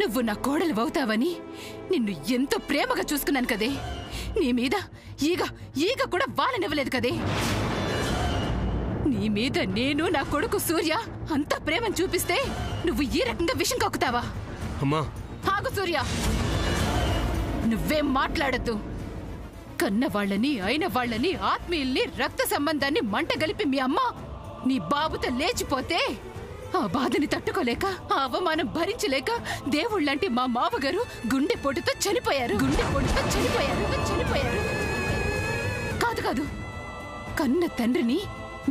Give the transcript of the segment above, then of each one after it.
నువ్వు నా కోడలు అవుతావని నిన్ను ఎంతో ప్రేమగా చూసుకున్నాను కదే. నీ మీద ఈగ ఈగ కూడా వాలనివ్వలేదు కదే. నీ మీద నేను నా కొడుకు సూర్య అంత ప్రేమను చూపిస్తే నువ్వు ఈ రకంగా విషం కక్కుతావా? అమ్మా ఆగు సూర్య, నువ్వేం మాట్లాడద్దు. కన్న వాళ్ళని అయిన వాళ్ళని ఆత్మీయుల్ని రక్త సంబంధాన్ని మంటగలిపి మీ అమ్మ నీ బాబుతో లేచిపోతే ఆ బాధని తట్టుకోలేక ఆ అవమానం భరించలేక దేవుళ్ళంటి మా మామగారు గుండెపోటుతో చనిపోయారు. కాదు కాదు, కన్న తండ్రిని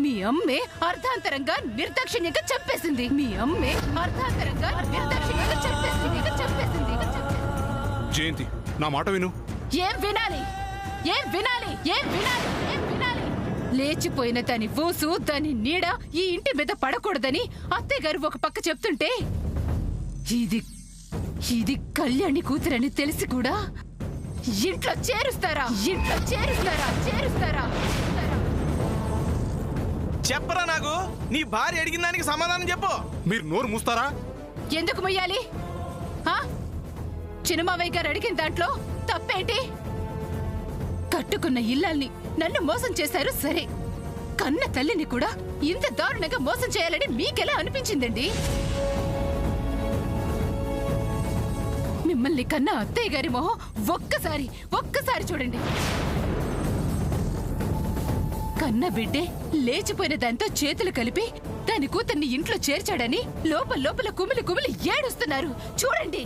మీ అమ్మే అర్ధాంతరంగా నిర్దాక్షిణ్యంగా చంపేసింది. జయంతి, నా మాట విను. ఏం వినాలి? లేచిపోయిన దాని ఊసు దాని నీడ ఈ ఇంటి మీద పడకూడదని అత్తయ్య గారు ఒక పక్క చెప్తుంటే ఇది కళ్యాణి కూతురని తెలిసి కూడా ఇంట్లో చేరుస్తారా? చెప్పరా నాకు. నీ భార్య అడిగిన దానికి సమాధానం చెప్పు. మీరు నోరు మూస్తారా? ఎందుకు మొయ్యాలి? చిన్నమావయ్య గారు అడిగిన దాంట్లో తప్పేంటి? కట్టుకున్న ఇల్లాల్ని నన్ను మోసం చేశారు సరే, కన్న తల్లిని కూడా ఇంత దారుణంగా మోసం చేయాలని మీకెలా అనిపించిందండి? మిమ్మల్ని కన్న అత్తయ్య గారి మొహం ఒక్కసారి చూడండి. కన్న బిడ్డే లేచిపోయిన దాంతో చేతులు కలిపి దాని కూతుర్ని ఇంట్లో చేర్చాడని లోపల కుమిలి ఏడుస్తున్నారు. చూడండి.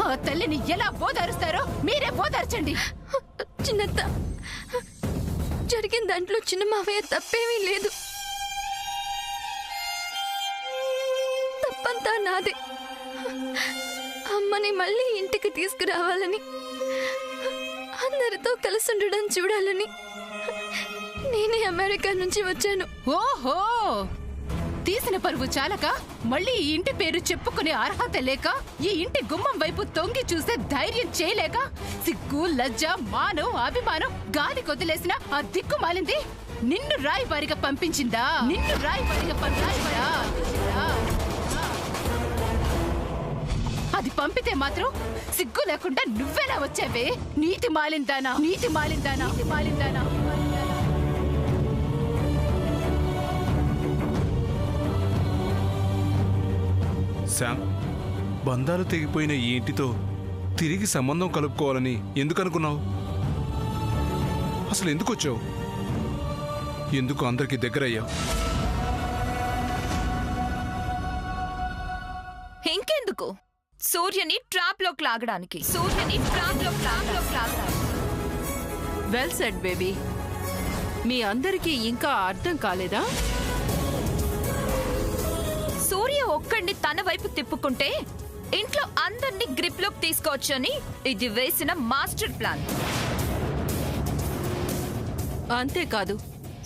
ఆ తల్లిని ఎలా బోధారుస్తారో మీరే బోధార్చండి. చిన్నత్త, జరిగిన దాంట్లో చిన్న మావయ్య తప్పేమీ లేదు. తప్పంతా నాదే. అమ్మని మళ్ళీ ఇంటికి తీసుకురావాలని, అందరితో కలిసి ఉండడం చూడాలని నేనే అమెరికా నుంచి వచ్చాను. ఓహో, తీసిన పరువు చాలక మళ్ళీ ఈ ఇంటి పేరు చెప్పుకునే అర్హత లేక ఈ ఇంటి గుమ్మం వైపు తొంగి చూసే ధైర్యం చేయలేక సిగ్గు లజ్జ మానం అభిమానం గాలి కొదిలేసిన ఆ దిక్కు మాలింది నిన్ను రాయబారిగా పంపించిందా? అది పంపితే మాత్రం సిగ్గు లేకుండా నువ్వెలా వచ్చావే? నీతి మాలిందానా. శామ్, బంధాలు తెగిపోయిన ఈ ఇంటితో తిరిగి సంబంధం కలుపుకోవాలని ఎందుకు అనుకున్నావు? అసలు ఎందుకు వచ్చావు? ఎందుకు అందరికి దగ్గరయ్యావు? ఇంకెందుకు? సూర్యని ట్రాప్ లోకి లాగడానికి. Well said baby. మీ అందరికీ ఇంకా అర్థం కాలేదా? సూర్య ఒక్కడిని తన వైపు తిప్పుకుంటే ఇంట్లో అందరినీ గ్రిప్ లోకి తీసుకోవచ్చని ఇది వేసిన మాస్టర్ ప్లాన్. అంతేకాదు,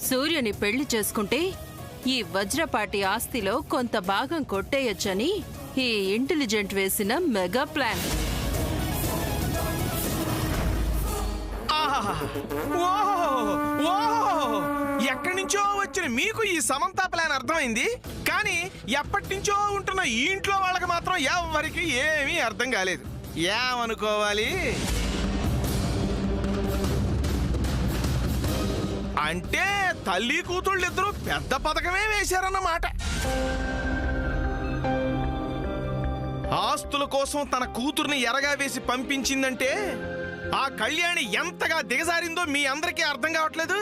సూర్యని పెళ్లి చేసుకుంటే ఈ వజ్రపాటి ఆస్తిలో కొంత భాగం కొట్టేయొచ్చని ఈ ఇంటెలిజెంట్ వేసిన మెగా ప్లాన్. ఎక్కడి నుంచో వచ్చిన మీకు ఈ సమంత ప్లాన్ అర్థమైంది, కానీ ఎప్పటి నుంచో ఉంటున్న ఈ ఇంట్లో వాళ్ళకి మాత్రం ఎవరికి ఏమీ అర్థం కాలేదు. ఏమనుకోవాలి అంటే తల్లి కూతుళ్ళిద్దరూ పెద్ద పథకమే వేశారన్నమాట. ఆస్తుల కోసం తన కూతుర్ని ఎరగా వేసి పంపించిందంటే ఆ కళ్యాణి ఎంతగా దిగజారిందో మీ అందరికీ అర్థం కావట్లేదు.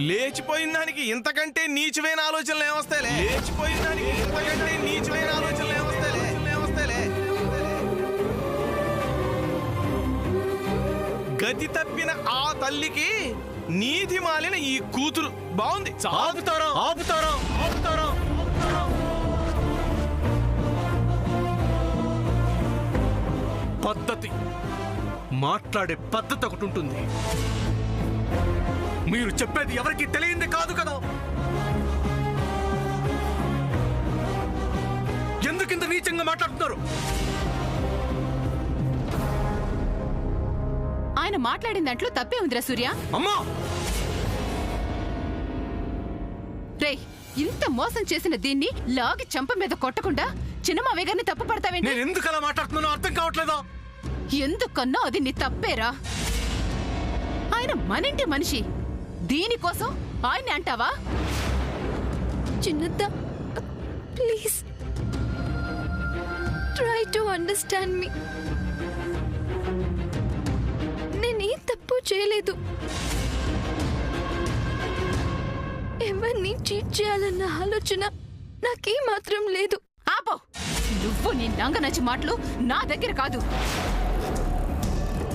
లేచిపోయిన దానికి ఇంతకంటే నీచమైన ఆలోచనలు ఏమొస్తాయిలే. గతి తప్పిన ఆ తల్లికి నీతి మాలిన ఈ కూతురు బాగుంది. ఆపుతారా పద్ధతి, మాట్లాడే పద్ధతి ఒకటి ఉంటుంది. మీరు చెప్పేది ఎవరికి తెలియంది కాదు కదా. ఎందుకింత నీచంగా మాట్లాడుతున్నారు? ఆయన మాట్లాడిన దాంట్లో తప్పే ఉందిరా సూర్య. అమ్మా, ఇంత మోసం చేసిన దీన్ని లాగి చంప మీద కొట్టకుండా చిన్నమావయ్య గారిని తప్పు పడతావేంటి? నేను ఎందుకు అలా మాట్లాడుతున్నానో అర్థం కావట్లేదా? ఎందుకన్నా అది నీ తప్పేరా. ఆయన మనింటి మనిషి, దీనికోసం ఆయన్ని అంటావా? చిన్నత్త, ప్లీజ్ ట్రై టు అండర్స్టాండ్ మీ. నేనేం తప్పు చేయలేదు. ఎవరిని చీట్ చేయాలన్న ఆలోచన నాకేమాత్రం లేదు. ఆపో, నువ్వు నీ నంగనచ్చి మాటలు నా దగ్గర కాదు.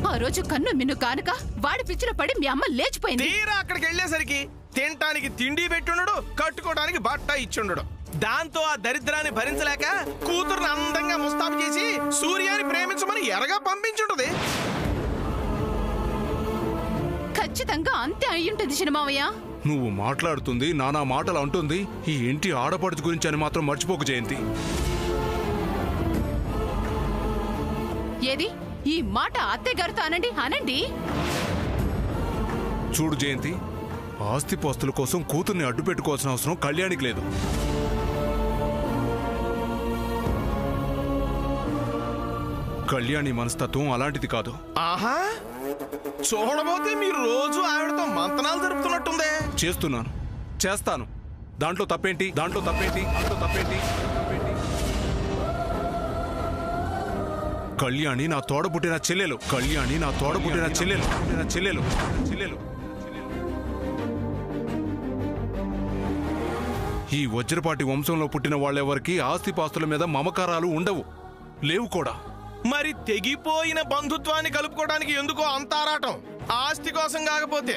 ఆ రోజు కన్ను మిన్ను కానుక వాడి పిచ్చిలో పడి మీ అమ్మ లేచిపోయింది. తీరా అక్కడికి వెళ్ళేసరికి తినటానికి తిండి పెట్టుండడు, కట్టుకోవడానికి బట్ట ఇచ్చుండడు. దాంతో ఆ దరిద్రాన్ని భరించలేక కూతురుని అందంగా ముస్తాబు చేసి సూర్యాన్ని ప్రేమించమని ఎరగా పంపించుంటది. ఖచ్చితంగా అంతే అయ్యుంటుంది చిన్నమావయ్య. నువ్వు మాట్లాడుతుంది నానా మాటలు అంటుంది ఈ ఇంటి ఆడపడుచు గురించి అని మాత్రం మర్చిపోకు జయంతి. ఏది ఈ మాట అత్తయ్య గారితో అనండి అనండి. చూడు జయంతి, ఆస్తిపాస్తుల కోసం కూతుర్ని అడ్డు పెట్టుకోవాల్సిన అవసరం కళ్యాణికి లేదు. కళ్యాణి మనస్తత్వం అలాంటిది కాదు. ఆహా, చూడబోతే మీరు రోజు ఆవిడతో మంతనాలు జరుపుతున్నట్టుందే. చేస్తున్నాను, చేస్తాను. దాంట్లో తప్పేంటి? దాంట్లో తప్పేంటి? దాంట్లో తప్పేంటి? కళ్యాణి నా తోడబుట్టిన చెల్లెలు. కళ్యాణి నా తోడబుట్టిన చెల్లెలు. చెల్లెలు చెల్లెలు ఈ వజ్రపాటి వంశంలో పుట్టిన వాళ్ళెవరికి ఆస్తిపాస్తుల మీద మమకారాలు ఉండవు, లేవు కూడా. మరి తెగిపోయిన బంధుత్వాన్ని కలుపుకోవడానికి ఎందుకో అంత ఆరాటం? ఆస్తి కోసం కాకపోతే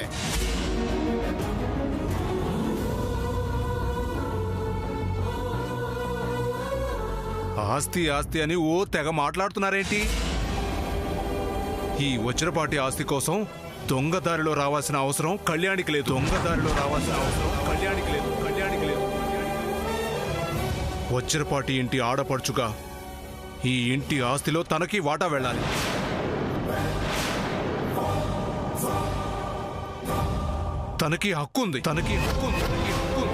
ఆస్తి ఆస్తి అని ఓ తెగ మాట్లాడుతున్నారేంటి? ఈ వజ్రపాటి ఆస్తి కోసం దొంగదారిలో రావాల్సిన అవసరం కళ్యాణికి లేదు. దొంగదారిలో రావాల్సిన అవసరం కళ్యాణికి లేదు. కళ్యాణికి లేదు. వజ్రపాటి ఇంటి ఆడపడుచుగా ఈ ఇంటి ఆస్తిలో తనకి వాటా వెళ్ళాలి. తనకి హక్కుంది. తనకి హక్కుంది. తనకి హక్కుంది.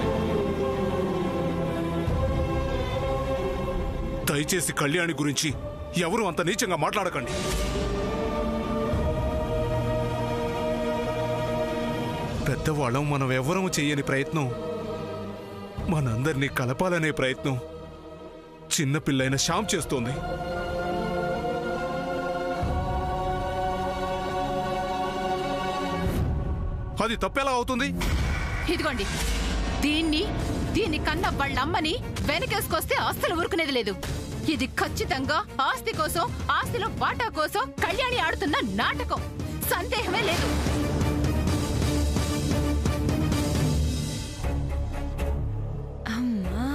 దయచేసి కళ్యాణి గురించి ఎవరు అంత నీచంగా మాట్లాడకండి. పెద్దవాళ్ళం మనం ఎవ్వరూ చేయని ప్రయత్నం, మనందరినీ కలపాలనే ప్రయత్నం చిన్నపిల్లైన శ్యామ్ చేస్తోంది. అది తప్పెలా అవుతుంది? ఇదిగోండి, దీన్ని కన్నా వాళ్ళమ్మని వెనకేసుకొస్తే అస్సలు ఊరుకునేది లేదు. ఇది ఖచ్చితంగా ఆస్తి కోసం, ఆస్తిలో వాటా కోసం కళ్యాణి ఆడుతున్న నాటకం, సందేహమే లేదు. అమ్మా,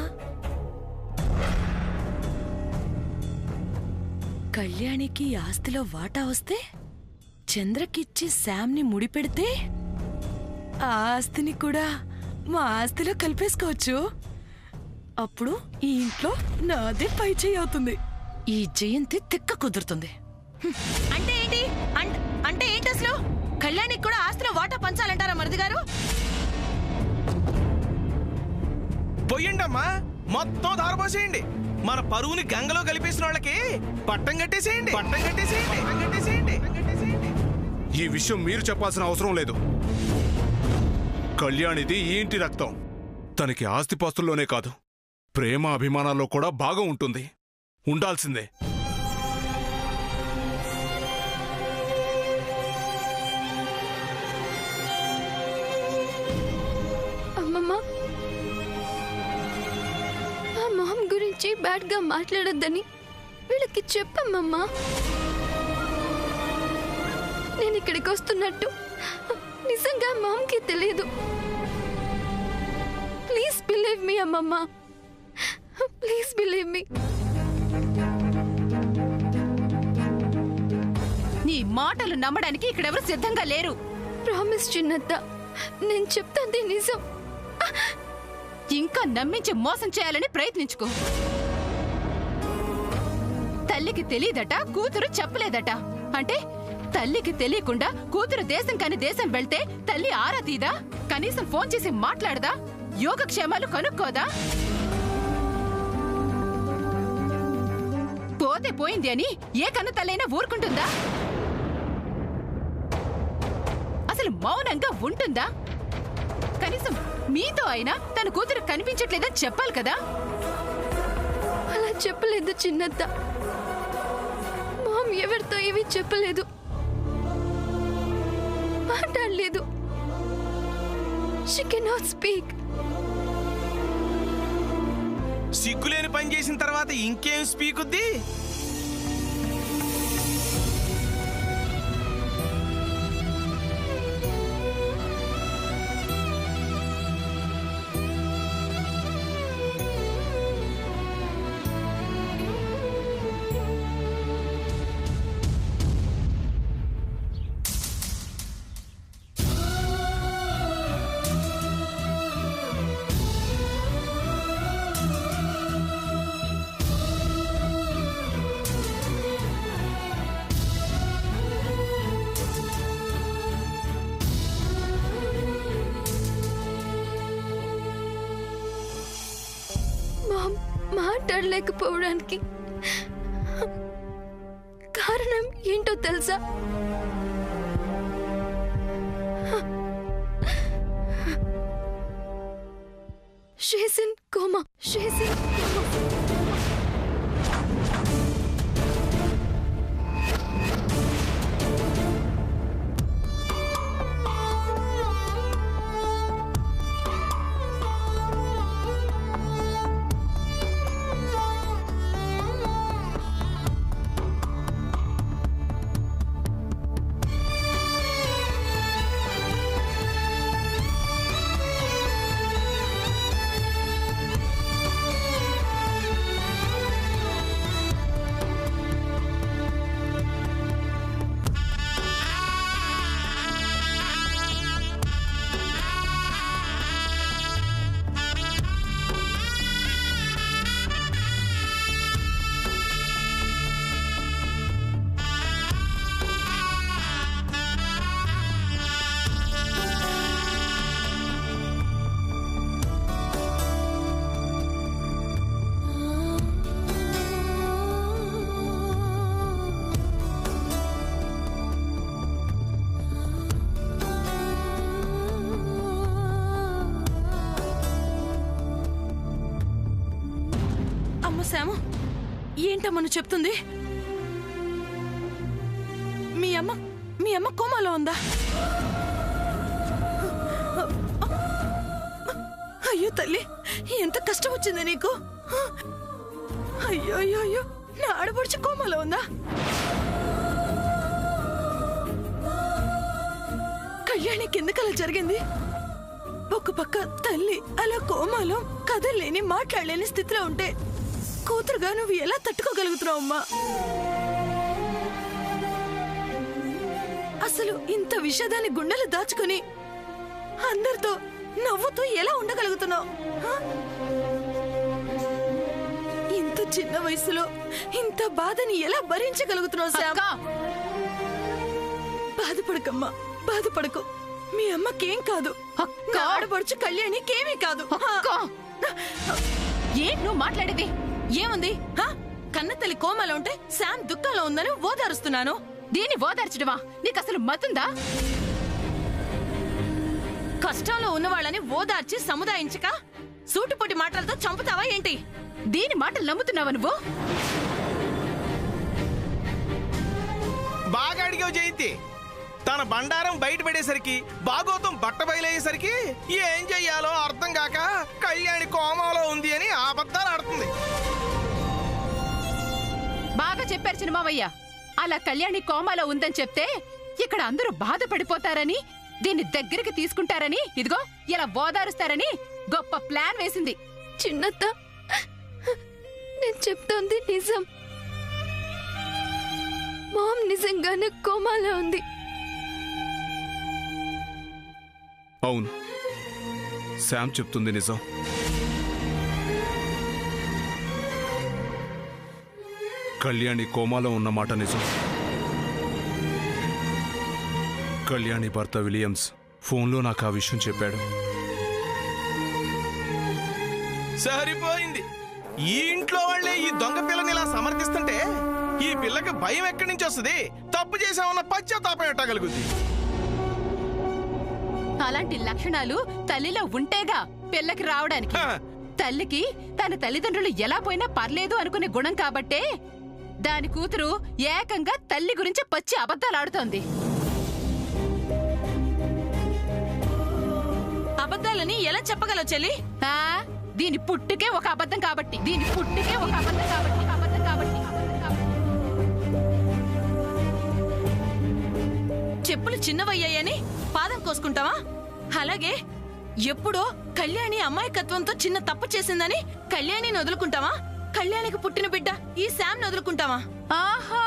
కళ్యాణికి ఆస్తిలో వాటా వస్తే చంద్రకిచ్చి శామ్ని ముడిపెడితే ఆ ఆస్తిని కూడా మా ఆస్తిలో కలిపేసుకోవచ్చు. అప్పుడు ఈ ఇంట్లో నాదే పై చేయి అవుతుంది. ఈ జయంతి తిక్క కుదురుతుంది. అంటే ఏంటి? అంటే ఏంటి అసలు? కళ్యాణికి కూడా ఆస్తిలో వాటా పంచాలంటారా మరిది గారు? పొయ్యండమ్మా, మొత్తం దారపోసేయండి. మన పరువుని గంగలో కలిపేసిన వాళ్ళకి పట్టం కట్టేసేయండి. పట్టం కట్టేసేయండి. పట్టం కట్టేసేయండి. ఈ విషయం మీరు చెప్పాల్సిన అవసరం లేదు. కళ్యాణిది ఈ ఇంటి రక్తం. తనకి ఆస్తిపాస్తుల్లోనే కాదు, ప్రేమ అభిమానాల్లో కూడా బాగా ఉంటుంది, ఉండాల్సిందే. అమ్మమ్మ, ఆ మామ్ గురించి బ్యాడ్ గా మాట్లాడొద్దని వీళ్ళకి చెప్పమ్మమ్మా. నేను ఇక్కడికి వస్తున్నట్టు నిజంగా మామ్కి తెలియదు. ప్లీజ్ బిలీవ్ మీ అమ్మమ్మ, ప్లీజ్ బిలీవ్ మీ. నీ మాటలు నమ్మడానికి ఇక్కడెవరు సిద్ధంగా లేరు. ప్రామిస్ చిన్నత్త, నేను చెప్తాంది నిజం. ఇంకా నమ్మించి మోసం చేయాలని ప్రయత్నించుకో. తల్లికి తెలియదట, కూతురు చెప్పలేదట. అంటే తల్లికి తెలియకుండా కూతురు దేశం కాని దేశం వెళ్తే తల్లి ఆరా తీదా? కనీసం ఫోన్ చేసి మాట్లాడదా? యోగక్షేమాలు కనుక్కోదా? పోతే పోయింది అని ఏ కన్న తల్లైనా ఊరుకుంటుందా? అసలు మౌనంగా ఉంటుందా? కనీసం మీతో అయినా తన కూతురు కనిపించట్లేదని చెప్పాలి కదా. అలా చెప్పలేదు చిన్నత్త. మామ్ ఎవరితో ఏమీ చెప్పలేదు, మాట్లాడలేదు. She cannot speak. సిగ్గులేని పని చేసిన తర్వాత ఇంకేం స్పీకుద్ది? మాట్లాడలేకపోవడానికి కారణం ఏంటో తెలుసా? She's in coma. She's in coma. శాము, ఏంటమ్మను చెప్తుంది? మీ అమ్మ కోమాలో ఉందా? అయ్యో తల్లి, ఎంత కష్టం వచ్చింది నీకు. అయ్యో అయ్యో అయ్యో, నా ఆడపడుచు కోమాలో ఉందా? కళ్యాణి కిందకలా జరిగింది. ఒక పక్క తల్లి అలా కోమాలో కదలేని మాట్లాడలేని స్థితిలో ఉంటే కూతురుగా నువ్వు ఎలా తట్టుకోగలుగుతున్నావు అమ్మా? అసలు ఇంత విషాదాన్ని గుండెలు దాచుకుని అందరితో నవ్వుతూ ఎలా ఉండగలుగుతున్నావు? ఇంత చిన్న వయసులో ఇంత బాధని ఎలా భరించగలుగుతున్నావు శ్యామ్? బాధపడకమ్మా, బాధపడకు. మీ అమ్మకేం కాదు, ఆడపడుచు కళ్యాణికేమీ కాదు. ఏం నువ్వు మాట్లాడేది? ఏముంది? కన్న తల్లి కోమలో ఉంటే శామ్ దుఃఖంలో ఉందని ఓదారుస్తున్నాను. దీన్ని ఓదార్చడమా? నీకు అసలు మతుందా? కష్టంలో ఉన్న వాళ్ళని ఓదార్చి సముదాయించక సూటిపోటి మాటలతో చంపుతావా ఏంటి? దీని మాటలు నమ్ముతున్నావా నువ్వు? బాగా అడిగావు జయంతి. తన బండారం బయటపడేసరికి, బాగోతం బట్ట బయలయ్యేసరికి ఏం చెయ్యాలో అర్థం కాక కళ్యాణి కోమాలో ఉంది అని అబద్ధాలు ఆడుతుంది. బాగా చెప్పారు చిన్నమావయ్య. అలా కళ్యాణి కోమాలో ఉందని చెప్తే ఇక్కడ అందరూ బాధపడిపోతారని, దీన్ని దగ్గరికి తీసుకుంటారని, ఇదిగో ఇలా ఓదారుస్తారని గొప్ప ప్లాన్ వేసింది. చిన్నత్త, నేను చెప్తోంది నిజం. మామ్ నిజంగానే కోమాలో ఉంది. అవును, శామ్ చెప్తుంది నిజం. కళ్యాణి కోమాలో ఉన్నమాట నిజం. కళ్యాణి భర్త విలియమ్స్ ఫోన్లో నాకు ఆ విషయం చెప్పాడు. సరిపోయింది. ఈ ఇంట్లో వాళ్ళే ఈ దొంగ పిల్లని ఇలా సమర్థిస్తుంటే ఈ పిల్లకి భయం ఎక్కడి నుంచి వస్తుంది? తప్పు చేసామన్న పశ్చాత్తాపం ఎట్టగలుగుద్ది? అలాంటి లక్షణాలు తల్లిలో ఉంటేగా పిల్లకి రావడానికి. తల్లికి తన తల్లిదండ్రులు ఎలా పోయినా పర్లేదు అనుకునే గుణం కాబట్టే దాని కూతురు ఏకంగా తల్లి గురించి పచ్చి అబద్ధాలాడుతోంది. అబద్ధాలని ఎలా చెప్పగలవు చెల్లి? దీని పుట్టుకే ఒక అబద్ధం కాబట్టి, దీని పుట్టుకే ఒక అబద్ధం కాబట్టి, అబద్ధం కాబట్టి. చెప్పులు చిన్నవయ్యాయని పాదం కోసుకుంటావా? అలాగే ఎప్పుడో కళ్యాణి అమాయకత్వంతో చిన్న తప్పు చేసిందని కళ్యాణిని వదులుకుంటావా? కళ్యాణికి పుట్టిన బిడ్డ ఈ శామ్ వదులుకుంటావా? ఆహా,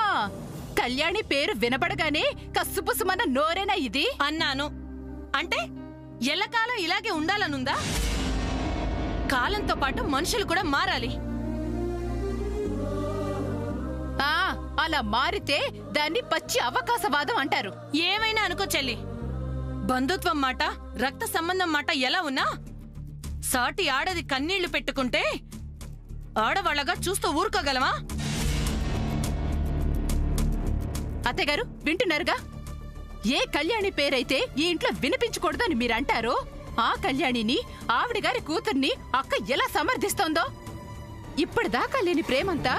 కళ్యాణి పేరు వినబడగానే కస్సుపుసుమన్న నోరేనా ఇది అన్నాను. అంటే ఎల్లకాలం ఇలాగే ఉండాలనుందా? కాలంతో పాటు మనుషులు కూడా మారాలి. అలా మారితే దాన్ని పచ్చి అవకాశవాదం అంటారు. ఏమైనా అనుకో చెల్లి, బంధుత్వం మాట రక్త సంబంధం మాట ఎలా ఉన్నా సాటి ఆడది కన్నీళ్లు పెట్టుకుంటే ఆడవాళ్ళగా చూస్తూ ఊరుకోగలమా? అత్తగారు వింటున్నారుగా, ఏ కళ్యాణి పేరైతే ఈ ఇంట్లో వినిపించకూడదని మీరంటారో ఆ కళ్యాణిని ఆవిడ గారి కూతుర్ని అక్క ఎలా సమర్థిస్తోందో. ఇప్పటిదాకా లేని ప్రేమంతా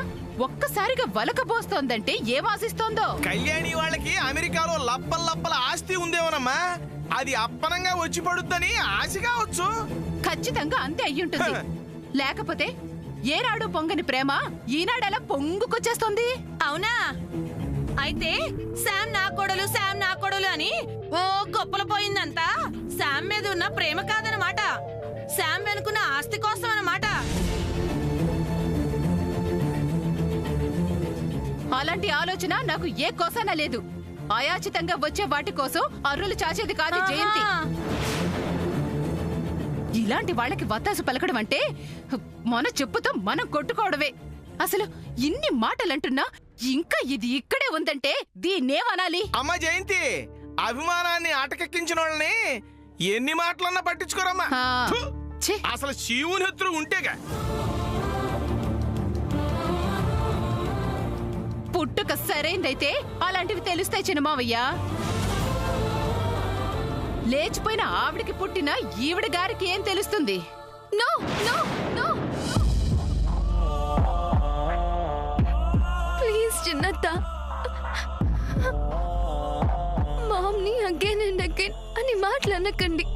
ఒక్కసారిగా వలకబోస్తోందంటే ఏం ఆశిస్తోందో. కళ్యాణి వాళ్ళకి అమెరికాలో లప్పల ఆస్తి ఉందేమోనమ్మా, అది అప్పనంగా వచ్చి పడుద్దని ఆశ కావచ్చు. ఖచ్చితంగా అంతే అయ్యుంటుంది. లేకపోతే ఏనాడు పొంగని ప్రేమ ఈనాడెలా పొంగుకొచ్చేస్తుంది? అవునా? అయితే శామ్ నా కొడలు, శామ్ నా కొడలు అని ఓ గొప్పలు పోయిందంతా శామ్ మీద ఉన్న ప్రేమ కాదనమాట, శామ్ వెనుకున్న ఆస్తి కోసం అన్నమాట. అలాంటి ఆలోచన నాకు ఏ కోసానా లేదు. అయాచితంగా వచ్చే వాటి కోసం అర్రులు చాచేది కాదు జయంతి. ఇలాంటి వాళ్ళకి వత్తాసు పలకడం అంటే మన చెప్పుతో మనం కొట్టుకోవడమే. అసలు ఇన్ని మాటలంటున్నా ఇంకా ఇది ఇక్కడే ఉందంటే దీన్నేమనాలి? అమ్మ జయంతి, అభిమానాన్ని ఆటకెక్కించిన వాళ్ళని ఎన్ని మాటలన్నా పట్టించుకోరమ్మా. అసలు శివుని హెత్తురు ఉంటేగా. పుట్టుక సరైందైతే అలాంటివి తెలుస్తాయి చిన్నమావయ్య. లేచిపోయిన ఆవిడికి పుట్టిన ఈవిడ గారికి ఏం తెలుస్తుంది? నో నో నో ప్లీజ్ చిన్నత్త, మామ్ని అగైన్ అండ్ అగైన్ అని మాట్లాడకండి.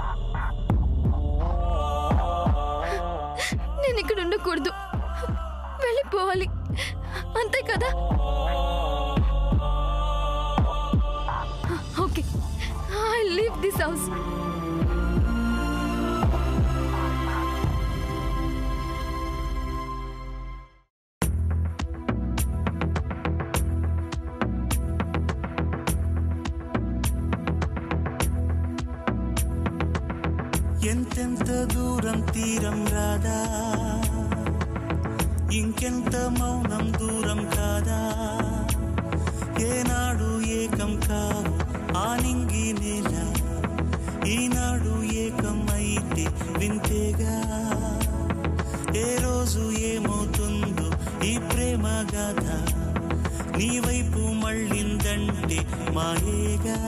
నేను ఇక్కడ ఉండకూడదు, వెళ్ళిపోవాలి, అంతే కదా? Okay, I leave this house. ఎంతెంత దూరం తీరం రాదా, ఇంకెంత మౌనం దూరం కాదా, ఏనాడు ఏకం కావు ఆనింగి నేల, ఈనాడు ఏకం అయితే వింతేగా, ఏ రోజు ఏమవుతుందో ఈ ప్రేమ గాథ, నీ వైపు మళ్ళిందంటే మాయేగా.